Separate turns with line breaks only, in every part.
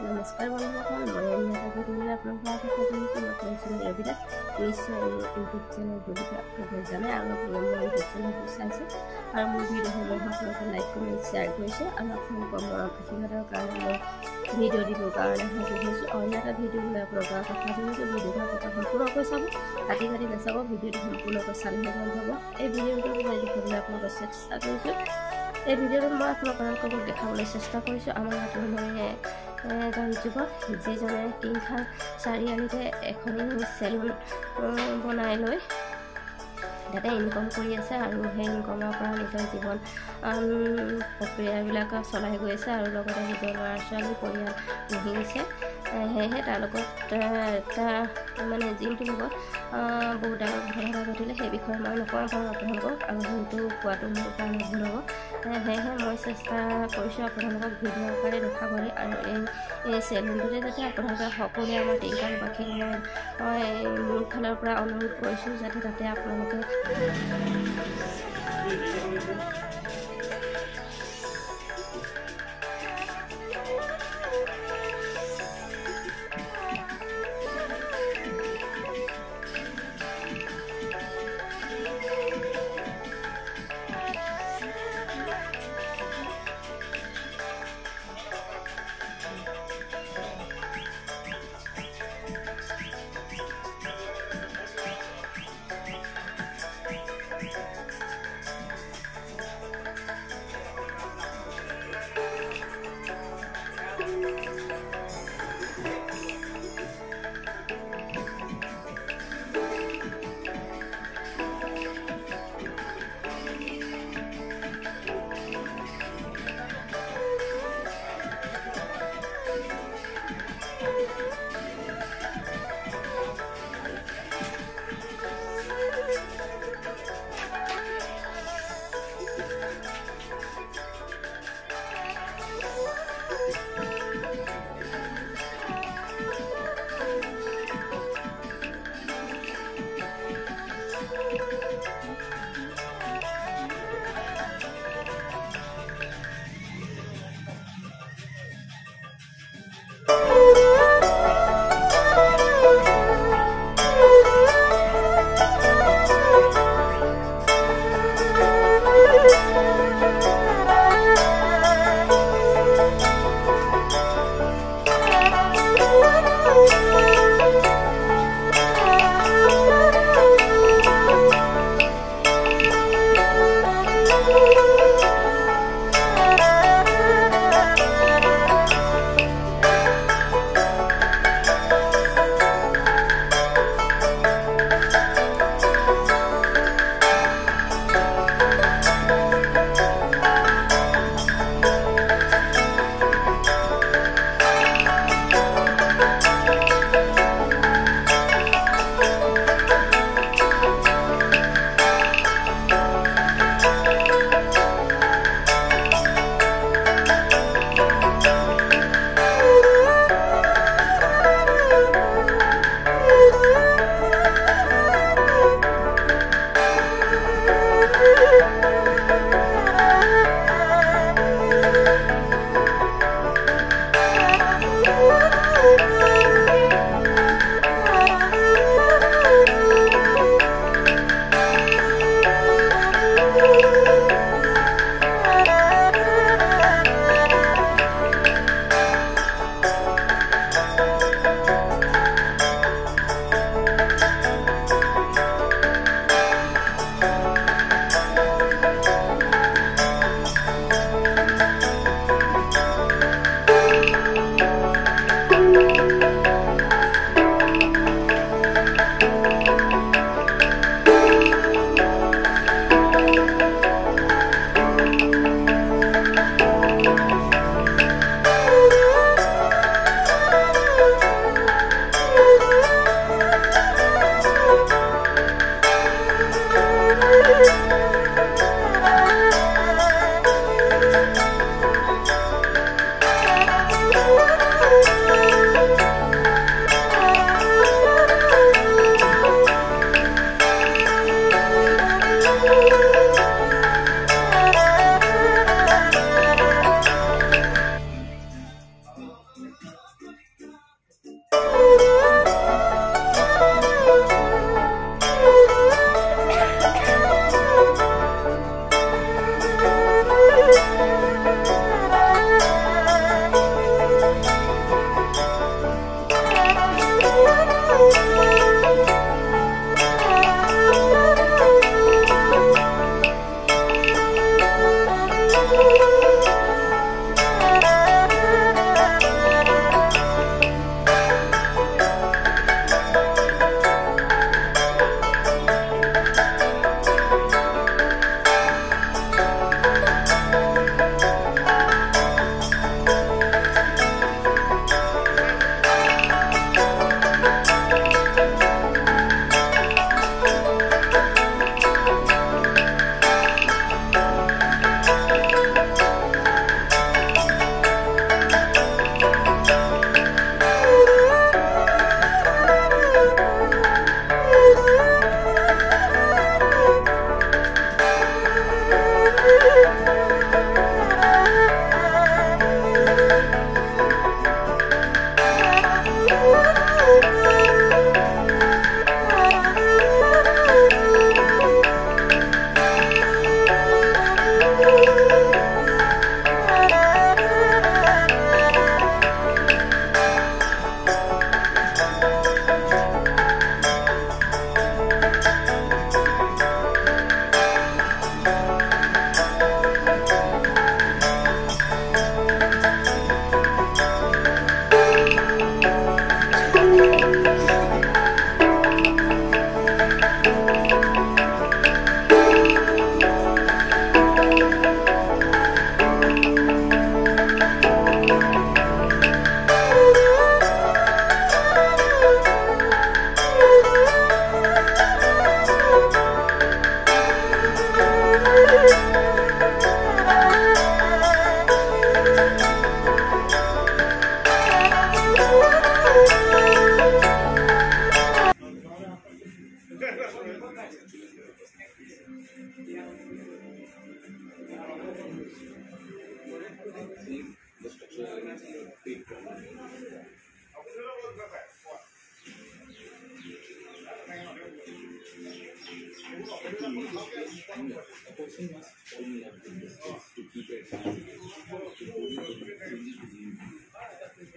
নমস্কাৰ বন্ধুসকল, মই এটা ভিডিঅ'লৈ আপোনালোকৰ আগত কৰিছোঁ। মই কৈছিলোঁ ৰবিদা নিশ্চয় ইউটিউব চেনেল বুলি আপোনালোকে জানে আৰু মই ইউটিউব চেনেলটো চাইছোঁ আৰু মোৰ ভিডিঅ'সমূহ আপোনালোকে লাইক কমেণ্ট শ্বেয়াৰ কৰিছে আৰু আপোনালোকৰ মৰম আশীৰ্বাদৰ কাৰণে মই ভিডিঅ' দিবৰ কাৰণে সাজু হৈছোঁ। অন্য এটা ভিডিঅ' লৈ আপোনালোকৰ আগত সাজু হৈছোঁ। ভিডিঅ'টো আপোনালোকে সম্পূৰ্ণকৈ চাব, কাটি নাচাব। ভিডিঅ'টো সম্পূৰ্ণকৈ চালেহে গম পাব। এই ভিডিঅ'টো মই দেখুৱাবলৈ আপোনালোকৰ চেষ্টা কৰিছোঁ। এই ভিডিঅ'টোত মই আপোনালোকক দেখাবলৈ চেষ্টা কৰিছোঁ আমাৰ নাটক মই এজন যুৱক যিজনে টিংখাং চাৰিআলিতে এখন চেলুন বনাই লৈ তাতে ইনকম কৰি আছে আৰু সেই ইনকমৰ পৰা নিজৰ জীৱন প্ৰক্ৰিয়াবিলাক চলাই গৈ আছে আৰু লগতে নিজৰ ল'ৰা ছোৱালী পৰিয়াল পুহি আছে। সেয়েহে তাৰ লগত এটা মানে যিটো লগত বহুত ডাঙৰ ঘটনা ঘটিলে সেই বিষয়ে মই নকওঁ বাৰু আপোনালোকক, আৰু সেইটো কোৱাটো মোৰ কাৰণে ভুল হ'ব। সেয়েহে মই চেষ্টা কৰিছোঁ আপোনালোকক ভিডিঅ' আকাৰে দেখাবলৈ, আৰু এই চেলুনটোতে যাতে আপোনালোকে সকলোৱে আমাৰ টিংখাংবাসীক মই মোৰ ফালৰ পৰা অনুৰোধ কৰিছোঁ যাতে তাতে আপোনালোকে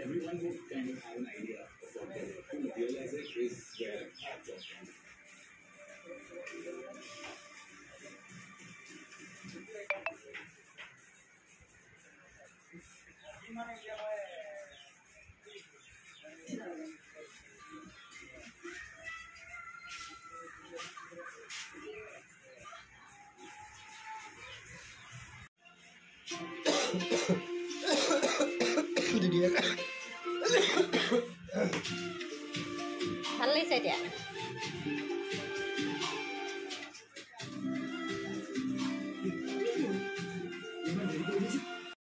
Everyone would kind of have an idea of what they're to realize it is where it comes from.
ভাল লাগিছে এতিয়া